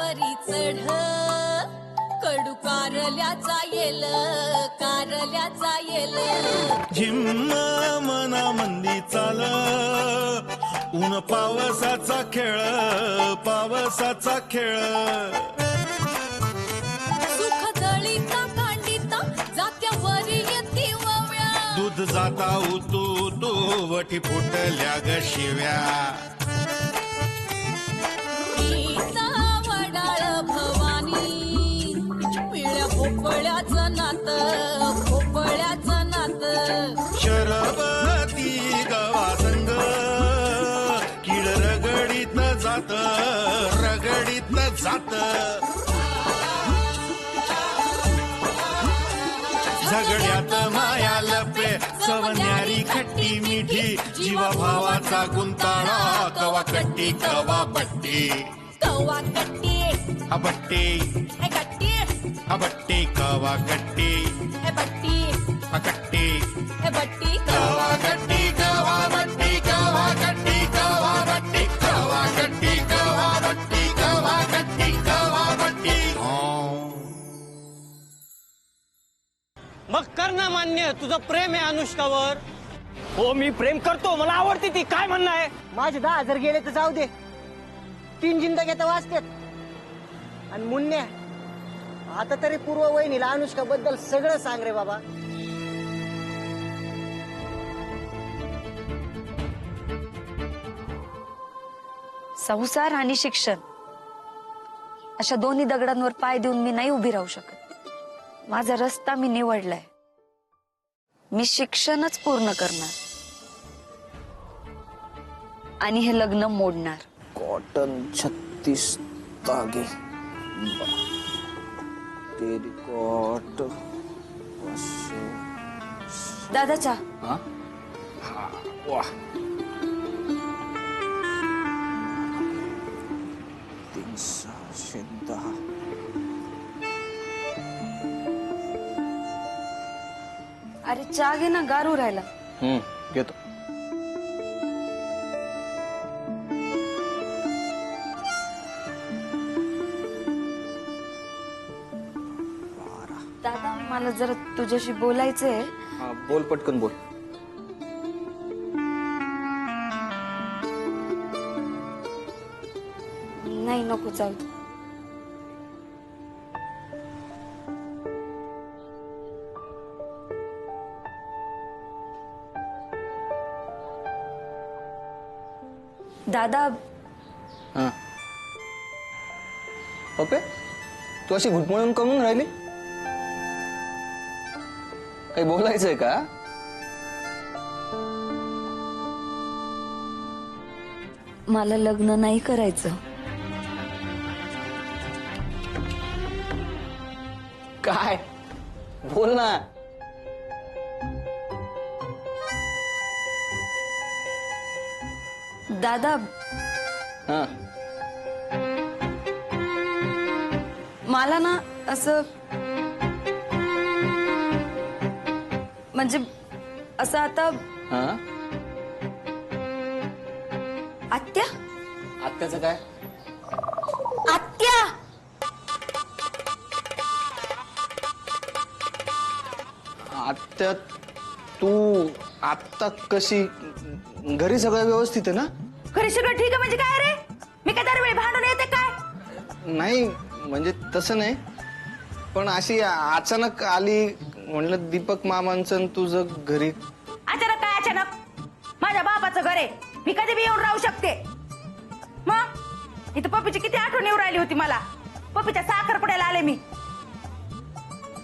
झाडावरी चढ कडू कारल्याचा येल झिम्म मना मंदी चाल ऊन पावसाचा खेळ सुख जळीता कांडिता जात्यावरी येती वव्या दूध जाता उतू वठी फुटल्या ग शिव्या गीता वडाळ भवानी पिळ्या भोपळ्याचं नात शरबती गवा संग किड रगडीत जात झगड्यात माया लपे सवन्यारी खट्टी मिठी जीवा भावाचा गुंताळा कवा कट्टी कवा बट्टी अबट्टी अबट्टी कवा कट्टी बट्टी अकट्टी बट्टी कवा कट्टी कवा बट्टी कवा कट्टी कवा बट्टी कवा कट्टी कवा बट्टी कवा कट्टी कवा बट्टी मग कर ना मान्य, तुझं प्रेम आहे अनुष्कावर. हो मी प्रेम करतो, मला आवडते ती. काय म्हणणं आहे? माझे 10,000 गेले तर जाऊ दे, 3 जिंदग्या तर वाचतात. आणि मुन्या आता तरी पूर्व वहिनीला अनुष्का बद्दल सगळं सांग रे बाबा. संसार आणि शिक्षण अशा दोन्ही दगडांवर पाय देऊन मी नाही उभी राहू शकत. माझा रस्ता मी निवडलाय. मी शिक्षणच पूर्ण करणार आणि हे लग्न मोडणार. कॉटन 36 धागे, टेरिकॉट 500. दादाचा हाँ वाह 310. अरे चहा घे ना, गारू राहिला. घेतो. दादा मला जरा तुझ्याशी बोलायचंय. हाँ बोल, पटकन बोल. नाही नको, जाऊ दे. दादा हाँ ओके, तू अशी घुटमळून कमून राहिली? काही बोलायचंय का? मला लग्न नाही करायचं. काय बोल ना. दादा हाँ मला ना असं म्हणजे असं आता हाँ आत्या आत्याचं काय? आत्या आत्या तू आत्ता कशी? घरी सगळं व्यवस्थित आहे ना? घरी सगळं ठीक आहे म्हणजे काय रे? मी काय दरवेळी भांडून येते काय? नाही म्हणजे तसं नाही, पण अशी अचानक आली म्हणलं दीपक मामांचं तुझं घरी. अचानक काय अचानक? माझ्या बापाचं घर आहे, मी कधी बी येऊन राहू शकते. मग इथं पप्पीची किती आठवण येऊन राहिली होती मला. पप्पीच्या साखरपुड्याला आले मी.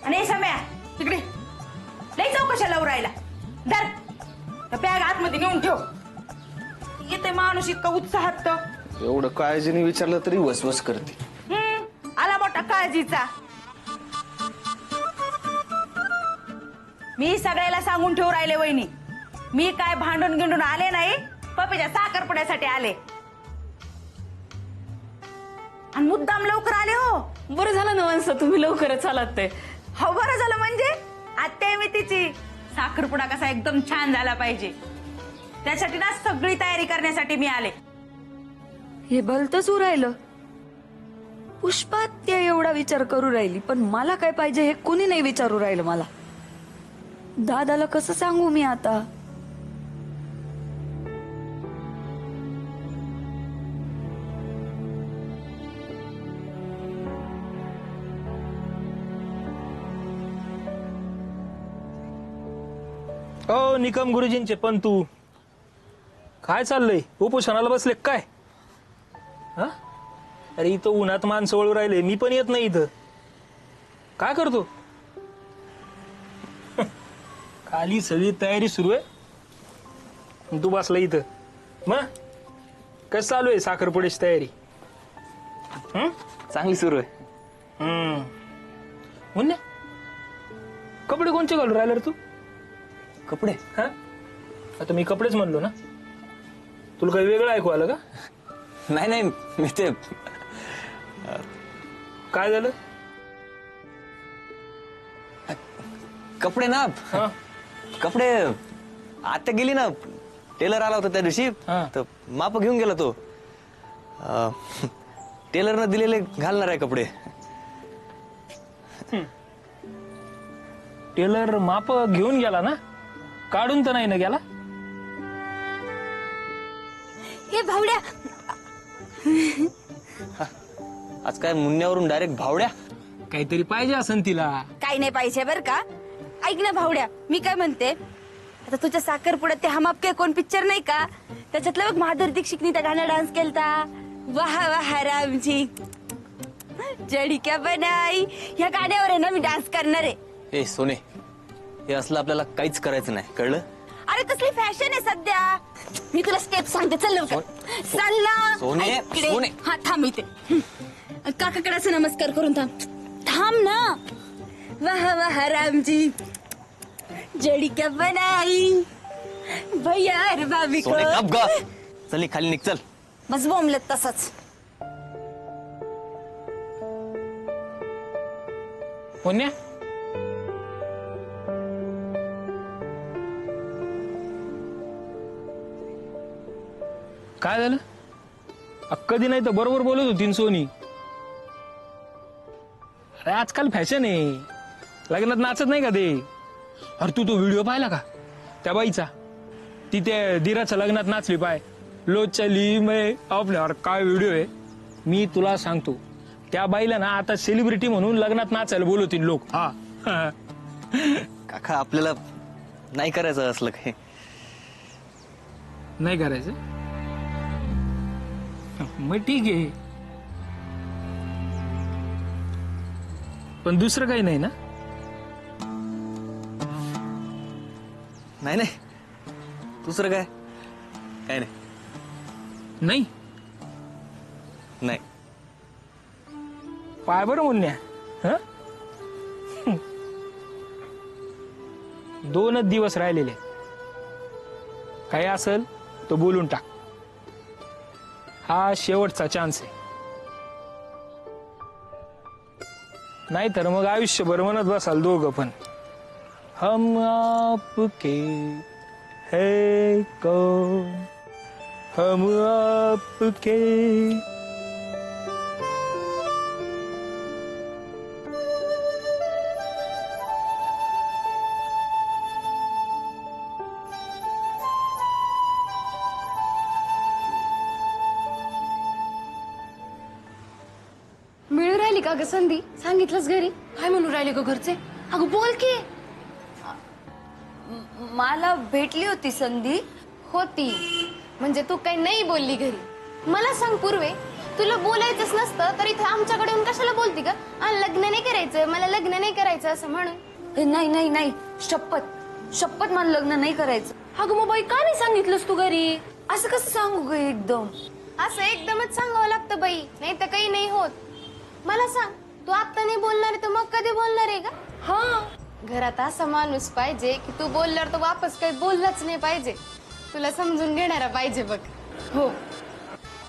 आणि हे सम्या तिकडे लई चौकशा लावून राहिला. धर बॅग आतमध्ये नेऊन ठेव. येते माणूस इतका उत्साहात तर. एवढं काळजीने विचारलं तरी वसवस करते. आला मोठा काळजीचा. मी सगळ्याला सांगून ठेवू राहिले वहिनी, मी काय भांडून गिंडून आले नाही, पप्पीच्या साखरपुड्यासाठी आले. आणि मुद्दाम लवकर आले. हो बरं झालं ना वंस, तुम्ही लवकरच आलात ते. हो बरं झालं म्हणजे आत्या मी तिची साखरपुडा कसा एकदम छान झाला पाहिजे, त्यासाठी ना सगळी तयारी करण्यासाठी मी आले. हे भलतंच राहिलं. पुष्पात्या एवढा विचार करू राहिली, पण मला काय पाहिजे हे कोणी नाही विचारू राहिलं मला. दादाला कसं सांगू मी आता? हो निकम गुरुजींचे पण तू काय चाललंय? उपोषणाला बसले काय? हा? अरे इथं उन्हात माणसं वळू राहिले, मी पण येत नाही इथं. काय करतो? खाली सगळी तयारी सुरू आहे, तू बसला इथं. मग कसं चालू आहे साखरपुड्याची तयारी? चांगली सुरू आहे. मुन्या कपडे कोणचे घालून राहिले रे तू? कपडे? हा आता मी कपडेच म्हणलो ना, तुला काही वेगळं ऐकू आलं का? नाही नाही, मी ते काय झालं? कपडे ना, हा कपडे आता गेली ना, टेलर आला होता त्या दिवशी, हा. तर माप घेऊन गेला तो. टेलरनं दिलेले घालणार आहे कपडे. टेलर माप घेऊन गेला ना, काढून तर नाही ना गेला? हे भावड्या, आज काय मुन्यावरून डायरेक्ट भावड्या? काहीतरी पाहिजे असन तिला. काही नाही पाहिजे बर का. ऐक ना भावड्या, मी काय म्हणते, आता तुझ्या साखरपुड्यात ते हम आपके कोण पिक्चर नाही का, त्याच्यातलं बघ माधुरी दीक्षितनी त्या गाणं डान्स केलता, वाह वाह रामजी जडी क्या बनाई, या गाण्यावर आहे ना मी डान्स करणार आहे. ए सोने, हे असलं आपल्याला काहीच करायचं नाही, कळलं? अरे कसली फॅशन आहे सध्या. मी तुला स्टेप सांगते, चल लवकर चल ना. सोने, इकडे. सोने. हा थांब इथे. काकाकडे असं नमस्कार करून थांब. थांब ना. वाह वाह रामजी जडी क्या बनाई, भैया अरे भाभी को. सोने गप ग. चल खाली निघ, चल. बस बोंबलत तसंच. पुण्या काय झालं? कधी नाही तर बरोबर बोलत होती सोनी. अरे आजकाल फॅशन आहे, लग्नात नाचत नाही का ते? अरे तू तो व्हिडिओ पाहिला का त्या बाईचा? ती त्या धीराच्या लग्नात नाचली पाय, लो चली मै आपल्यावर. काय व्हिडिओ आहे, मी तुला सांगतो. त्या बाईला ना आता सेलिब्रिटी म्हणून लग्नात नाचायला बोलवतील लोक. हा काका, आपल्याला नाही करायचं असलं काही. नाही करायचं मग ठीक आहे, पण दुसरं काही नाही ना? नाही नाही, दुसरं काय? काय नाही. नाही नाही. पाय बरं मुन्या. हं? 2च दिवस राहिलेले, काय असेल तो बोलून टाक. हा शेवटचा चान्स आहे, नाही तर मग आयुष्यभर म्हणत बसाल दोघं पण, हम आपके है कौन, हम आपके. मिळू राहिली का ग संधी? सांगितलंच घरी? काय म्हणू राहिले ग घरचे? अगं बोल की. मला भेटली होती संधी. होती म्हणजे तू काही नाही बोलली घरी? मला सांग पूर्वे, तुला बोलायचंच नसतं तर इथे आमच्याकडे येऊन कशाला बोलती का? लग्न नाही करायचं, मला लग्न नाही करायचं असं म्हणून. नाही नाही नाही, शपथ शपथ मला लग्न नाही करायचं. अगं मग बाई, का नाही सांगितलंस तू घरी? असं कसं सांगू ग एकदम? असं एकदमच सांगावं लागतं बाई, नाही तर काही नाही होत. मला सांग, तू आता नाही बोलणार आहे तर मग कधी बोलणार आहे का? हा, घरात असा माणूस पाहिजे की तू बोलल्यावर तर वापस काही बोललाच नाही पाहिजे. तुला समजून घेणारा पाहिजे बघ. हो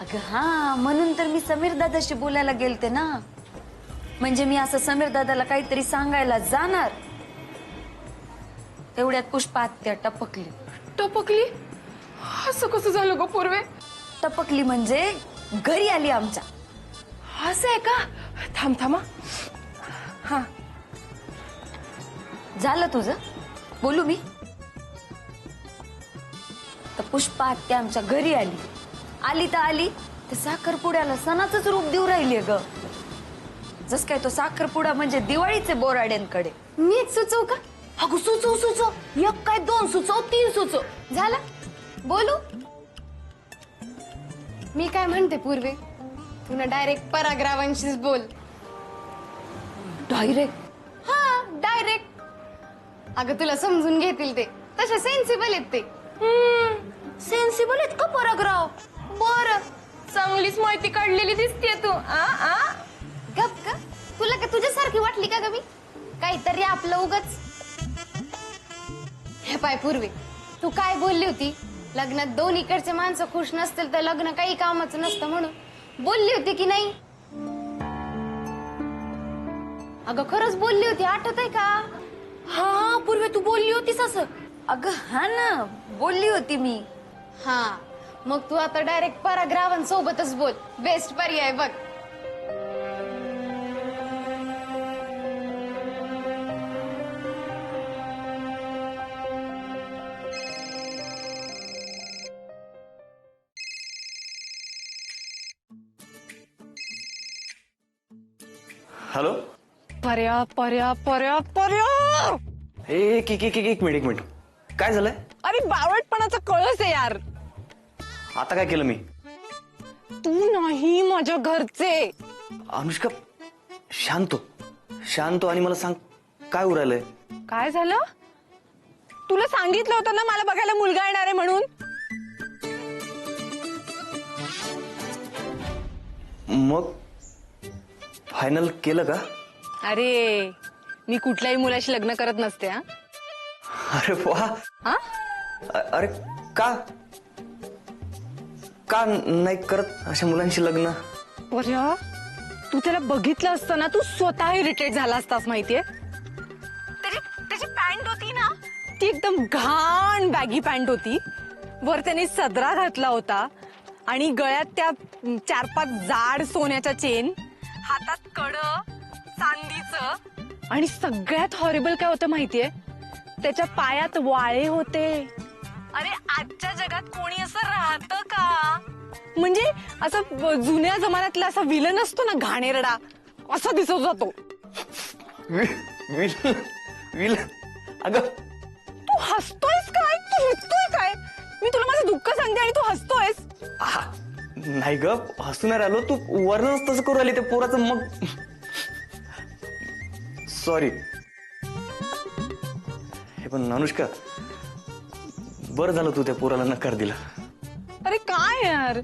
अगं हा, म्हणून तर मी समीर दादाशी बोलायला गेलते ना. म्हणजे मी असं समीर दादाला काहीतरी सांगायला जाणार, तेवढ्यात पुष्पा आत्या टपकली. टपकली? असं कसं झालं ग पूर्वे? टपकली म्हणजे घरी आली आमच्या. असं आहे का? थांब थांबा. हा, झालं तुझं? बोलू मी? तर पुष्पा आत्या आमच्या घरी आली तर आली ते साखरपुड्याला सणाचंच रूप देऊ राहिली ग. जस काय तो साखरपुडा म्हणजे दिवाळीचे बोराड्यांकडे. मीच सुचव का? अगं सुचव. एक काय 2 सुचव, 3 सुचव. झालं? बोलू? मी काय म्हणते पूर्वी, तू ना डायरेक्ट परागरावांशीच बोल. डायरेक्ट? हा, डायरेक्ट. अगं तुला समजून घेतील ते, तसे सेन्सिबल आहेत ते. सेन्सिबल आहेत का परागराव? बर, चांगलीच माहिती काढलेली दिसते तू. गप का? तुला का तुझ्यासारखी वाटली का ग मी? काहीतरी आपलं उगच. हे पाय पूर्वी, तू काय बोलली होती? लग्नात दोन्हीकडचे माणसं खुश नसतील तर लग्न काही कामाचं नसतं म्हणून बोलली होती की नाही? अगं खरंच बोलली होती, आठवतंय का? हा पूर्वी तू बोलली होतीस असं. अगं हा ना, बोलली होती मी. हा, मग तू आता डायरेक्ट परागरावांसोबतच बोल. बेस्ट पर्याय बघ. हॅलो. पर्या पर्या पर्या पर्या. एक मिनिट. काय झालंय? अरे बावळटपणाचा कळस आहे यार. आता काय केलं मी? तू नाही माझ्या घरचे. अनुष्का शांत आणि मला सांग काय उरायलंय? काय झालं? तुला सांगितलं होतं ना मला बघायला मुलगा येणार आहे म्हणून. मग फायनल केलं का? अरे मी कुठल्याही मुलाशी लग्न करत नसते. हा, अरे वा. हा? अरे का नाही करत अशा मुलांशी लग्न? पर्या, तू त्याला बघितलं असतं ना, तू स्वतः इरिटेट झाला असतास माहितीये. त्याची पॅन्ट होती ना, ती एकदम घाण बॅगी पॅन्ट होती. वर त्याने सदरा घातला होता आणि गळ्यात त्या 4-5 जाड सोन्याच्या चेन, हातात कड चांदीचं. आणि सगळ्यात हॉरिबल काय होतं माहितीये, त्याच्या पायात वाळे होते. अरे आजच्या जगात कोणी असं राहतं का? म्हणजे असं जुन्या जमान्यातला असा विलन असतो ना, घाणेरडा, असा दिसत जातो. अगं तू हसतोयस काय? तू हसतोय काय? मी तुला माझं दुःख सांगते आणि तू हसतोयस. नाही ग, हसून नाही राहिलो. तू वर्णनच तसं करू राहिली ते पोराचं. मग सॉरी. हे पण अनुष्का, बरं झालं तू त्या पोराला नकार दिला. अरे काय यार,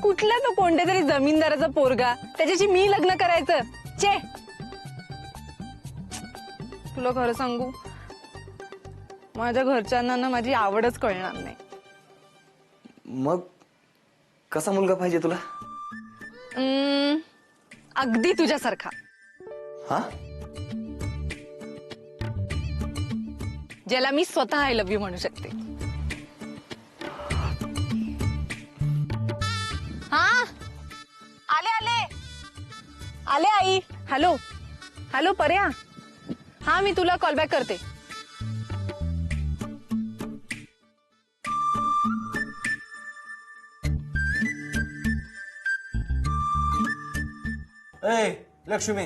कुठला तो कोणत्या तरी जमीनदाराचा पोरगा, त्याच्याशी मी लग्न करायचं? चे, तुला खरं सांगू, माझ्या घरच्यांना ना माझी आवडच कळणार नाही. मग कसा मुलगा पाहिजे तुला? अगदी तुझ्यासारखा. हा? ज्याला मी स्वतः आय लव्ह यू म्हणू शकते. हा, आले आई. हॅलो पर्या. हा, मी तुला कॉल बॅक करते. लक्ष्मी,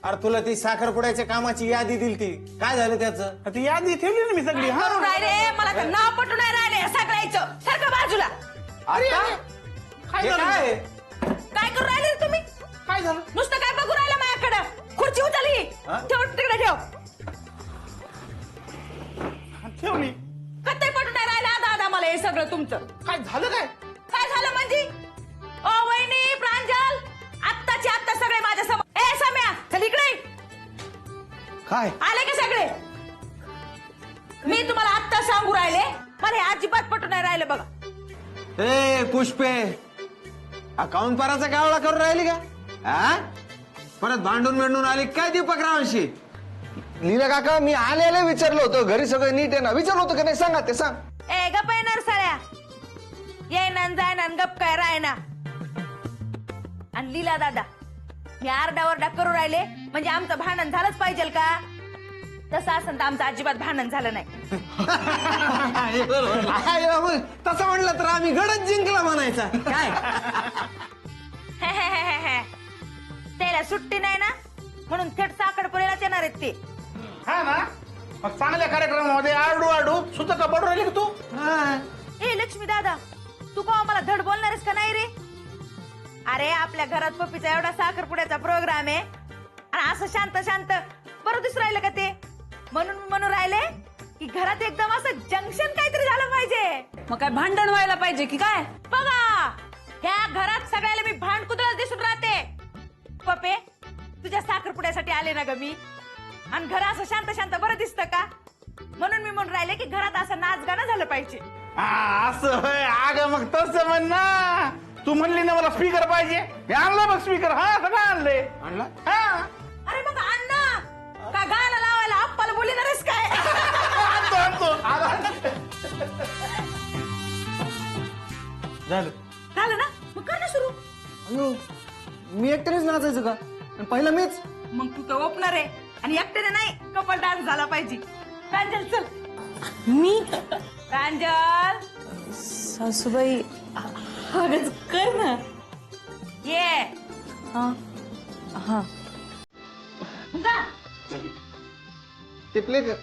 अरे तुला ती साखरपुड्याच्या कामाची यादी दिली ती, काय झालं त्याचं? ती यादी ठेवली ना मी सगळी. करून राहिले, मला तर नाव पटून नाही राहिले सगळ्याचं. सारखं बाजूला. अरे काय करून राहिले रे तुम्ही? काय झालं? नुसतं काय बघू राहिलं माझ्याकडं? खुर्ची उचलली, ठेव तिकडे ठेव. ठेवली. कत्ते पटून नाही राहिलं आधा मला हे सगळं तुमचं. काय झालं? काय झालं म्हणजे? ओ वहिनी, प्रांजल, आत्ताची आत्ता सगळे माझ्या समोर. ए सम्या, चल इकडे. काय आले का सगळे? मी तुम्हाला आत्ता सांगू राहिले, मला हे अजिबात पटून नाही राहिलं बघा. ए पुष्पे, अकाउंट पाराचा गावळा करून राहिली का? हा, परत भांडून आली काय दीपकरावांशी? लीला काका, मी आले विचारलं होतं घरी सगळं नीट आहे ना, विचारलं होतं का नाही? सांगा ते सांग. ए गप आहे नरसाळ्या, ये ना जाय ना गप काय राय ना. आणि लीला दादा, मी आरडाओरडा करू राहिले म्हणजे आमचं भांडण झालंच पाहिजे का? तसं असेल तर आमचं अजिबात भांडण झालं नाही. मग तसं म्हणलं तर आम्ही गडच जिंकला म्हणायचा काय. त्याला सुट्टी नाही ना म्हणून थेट साखरपुड्यालाच येणार आहेत ते. हा ना, मग चांगल्या कार्यक्रमामध्ये आरडू आरडू सुद्धा का पडू राहिली का तू? ए लक्ष्मी दादा, तू का मला धड बोलणार आहेस का नाही रे? अरे आपल्या घरात पप्पीचा एवढा साखरपुड्याचा प्रोग्राम आहे आणि असं शांत शांत बरं दिसू राहिलं का ते? म्हणून राहिले की घरात एकदम असं जंक्शन काहीतरी झालं पाहिजे. मग काय भांडण व्हायला पाहिजे की काय? बघा ह्या घरात सगळ्याला मी भांडकुदळच दिसून राहते. पप्पे तुझ्या साखरपुड्यासाठी आले ना ग मी, आणि घर असं शांत शांत बरं दिसतं का? म्हणून राहिले की घरात असं नाच गाणं झालं पाहिजे. असं होय. अगं मग तसं म्हण ना. तू म्हणली ना मला स्पीकर पाहिजे, मी आणला बघ स्पीकर. हा सगळं आणलंय. आणला? हा अरे मग अण्णा का गाणं लावायला आप्पाला बोलणार आहेस काय? आणतो झालं ना, मग कर ना सुरू. अयो, मी एकट्यानेच नाचायचं का? आणि पहिलं मीच. मग तू तर ओपनर आहे आणि एकट्याने नाही, कपल डान्स झाला पाहिजे. प्रांजल चल. मी प्रांजल सासूबाई अगं कर ना. ये हा जा. ते प्ले कर.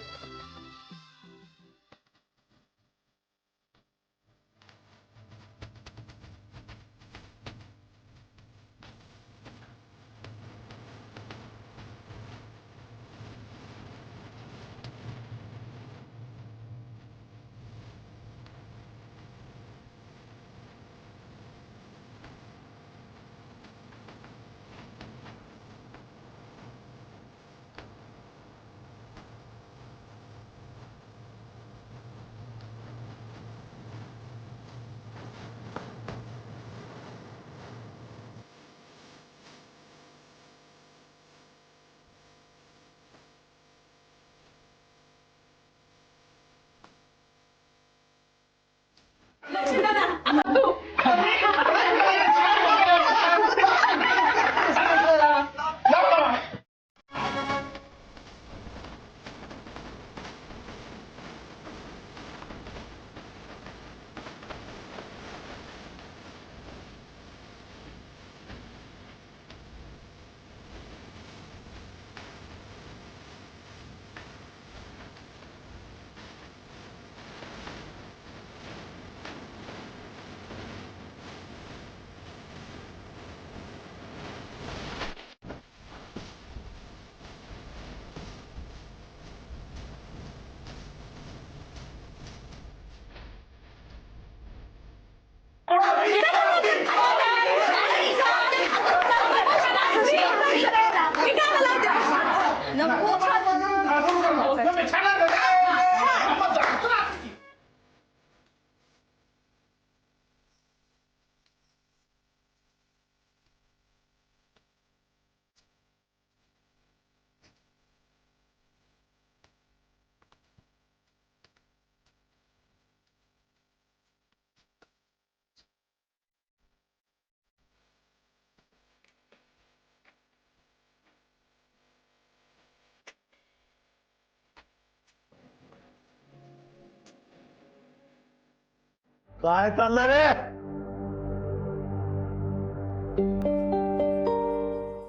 काय चाललंय रे?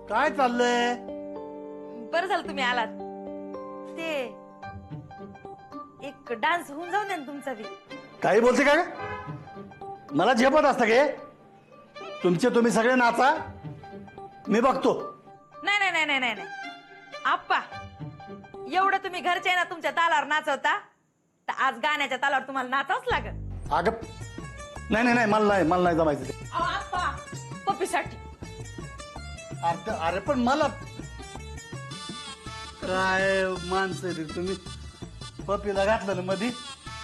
काय चाललंय? बरं झालं तुम्ही आलात. ते एक डान्स होऊन जाऊ दे ना तुमचा बी. काही बोलते का ग? मला झेपत असतं गे? तुमचे तुम्ही सगळे नाचा, मी बघतो. नाही नाही नाही नाही नाही नाही आप्पा, एवढं तुम्ही घरचे ना तुमच्या तालावर नाचवता, तर आज गाण्याच्या तालावर तुम्हाला नाचावंच लागल. अगं नाही मला नाही जमायचं ते. अहो आप्पा, पप्पीसाठी. अरे पण मला काय माणसं रे तुम्ही. पप्पीला घातलं ना मधी.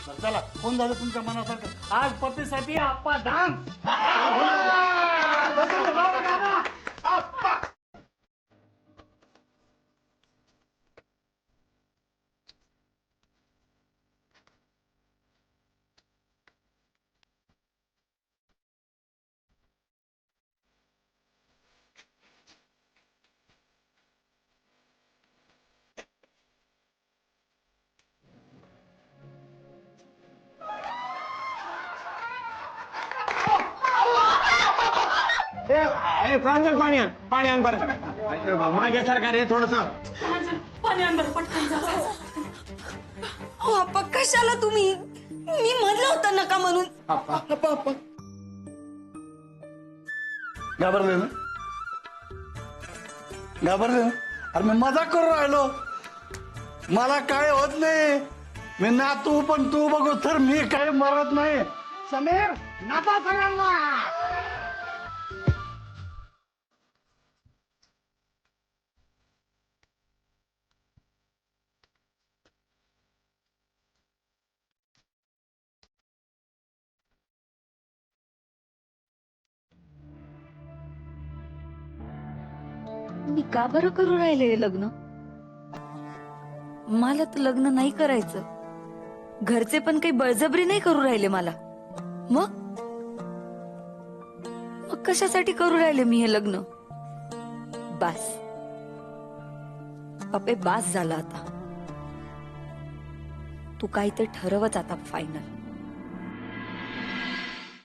बरं चला, कोण झालं तुमच्या मनासारखं. आज पप्पीसाठी आप्पा डान्स. प्रांजल पाणी आण बरं मागे सरकार हे थोडस अप्पा कशाला तुम्ही मी म्हणलं होतं नका म्हणून घाबरले ना घाबरले ना अरे मी मजाक करून राहिलो मला काय होत नाही मी नातू पण तू बघू तर मी काय मरत नाही समीर नाता सगळ्यांना मी का बरं करू राहिले हे लग्न मला तर लग्न नाही करायचं घरचे पण काही बळजबरी नाही करू राहिले मला मग कशासाठी करू राहिले मी हे लग्न बास पप्पे बास झाला आता तू काही तर ठरवच आता फायनल